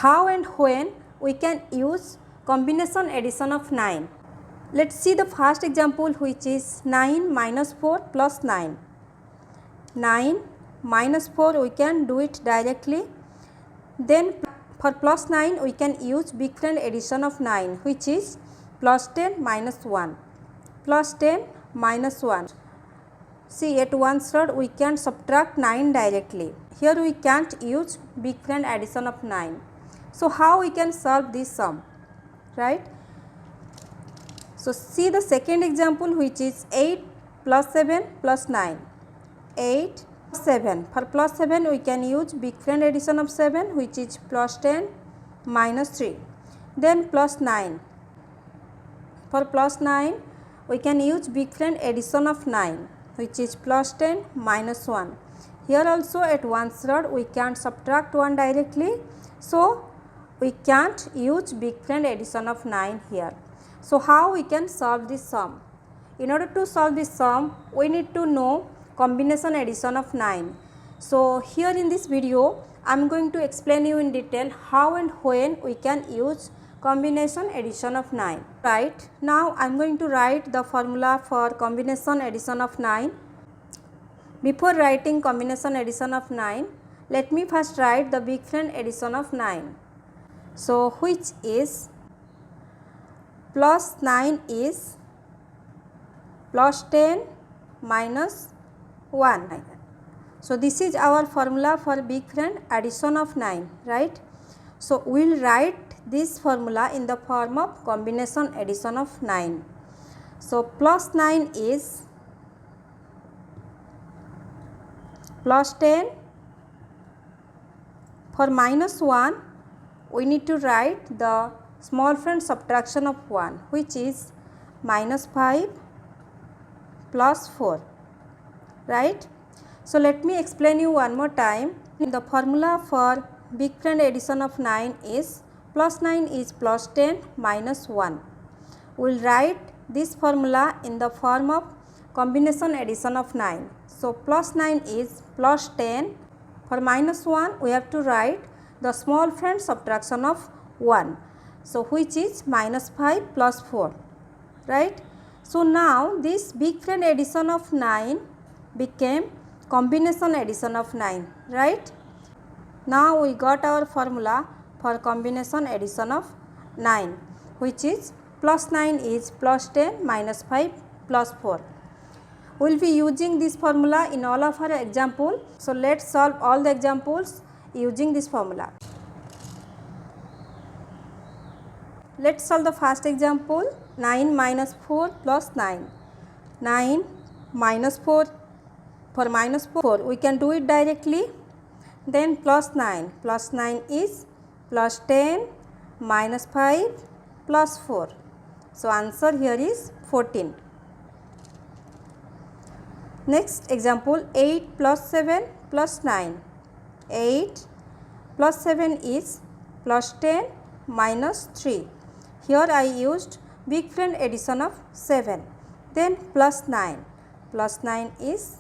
how and when we can use combination addition of 9. Let's see the first example, which is 9 minus 4 plus 9. 9 minus 4 we can do it directly. Then for plus 9 we can use big friend addition of 9, which is plus 10 minus 1. Plus 10 minus 1. See, at one side we can subtract 9 directly. Here we can't use big friend addition of 9. So how we can solve this sum, right? So see the second example, which is 8 plus 7 plus 9. 8 plus 7. For plus 7 we can use big friend addition of 7, which is plus 10 minus 3. Then plus 9. For plus 9 we can use big friend addition of 9, which is plus 10 minus 1. Here also at one side we can't subtract 1 directly, so we can't use big friend addition of 9 here. So how we can solve this sum? In order to solve this sum, we need to know combination addition of 9. So here in this video I am going to explain you in detail how and when we can use combination addition of 9. Right, now I am going to write the formula for combination addition of 9. Before writing combination addition of 9, let me first write the big friend addition of 9. So which is plus 9 is plus 10 minus 1. So this is our formula for big friend addition of 9, right? So we will write this formula in the form of combination addition of 9. So plus 9 is plus 10. For minus 1 we need to write the small friend subtraction of 1, which is minus 5 plus 4, right? So let me explain you one more time. The formula for big friend addition of 9 is plus 9 is plus 10 minus 1. We will write this formula in the form of combination addition of 9. So plus 9 is plus 10. For minus 1 we have to write the small friend subtraction of 1. So which is minus 5 plus 4, right? So now this big friend addition of 9 became combination addition of 9, right? Now we got our formula for combination addition of 9, which is plus 9 is plus 10 minus 5 plus 4. We will be using this formula in all of our examples. So let's solve all the examples using this formula. Let's solve the first example, 9 minus 4 plus 9. 9 minus 4, for minus 4 we can do it directly. Then plus 9 is plus 10 minus 5 plus 4. So answer here is 14. Next example, 8 plus 7 plus 9. 8 plus 7 is plus 10 minus 3. Here I used big friend addition of 7. Then plus 9. Plus 9 is,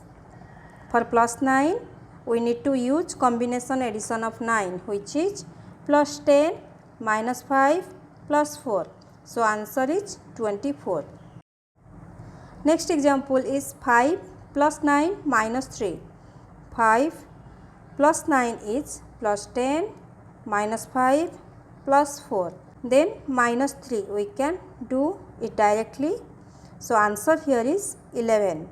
for plus 9 we need to use combination addition of 9, which is plus 10 minus 5 plus 4. So answer is 24. Next example is 5 plus 9 minus 3. 5 plus 9 is plus 10 minus 5 plus 4. Then minus 3 we can do it directly. So answer here is 11.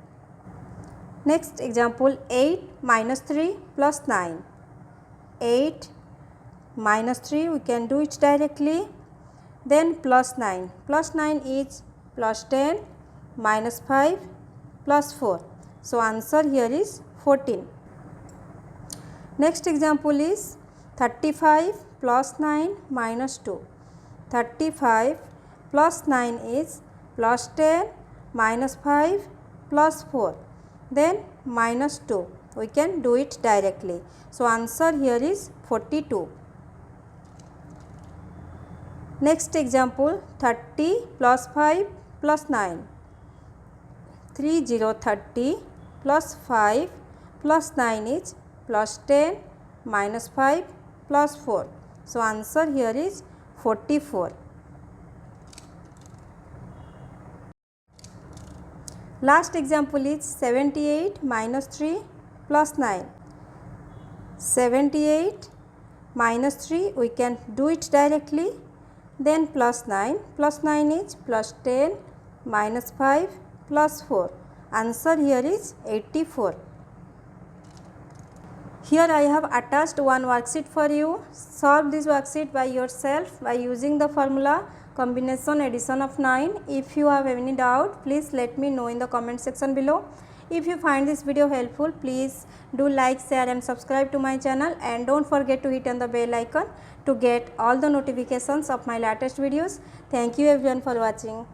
Next example, 8 minus 3 plus 9. 8 minus 3 we can do it directly. Then plus 9. Plus 9 is plus 10 minus 5 plus 4. So answer here is 14. Next example is 35 plus 9 minus 2. 35 plus 9 is plus 10 minus 5 plus 4. Then minus 2. We can do it directly. So answer here is 42. Next example, 30 plus 5 plus 9. 30 plus 5 plus 9 is plus 10 minus 5 plus 4. So answer here is 44. Last example is 78 minus 3 plus 9. 78 minus 3 we can do it directly, then plus 9 is plus 10 minus 5 plus 4. Answer here is 84. Here I have attached one worksheet for you. Solve this worksheet by yourself by using the formula combination addition of 9. If you have any doubt, please let me know in the comment section below. If you find this video helpful, please do like, share and subscribe to my channel, and don't forget to hit on the bell icon to get all the notifications of my latest videos. Thank you everyone for watching.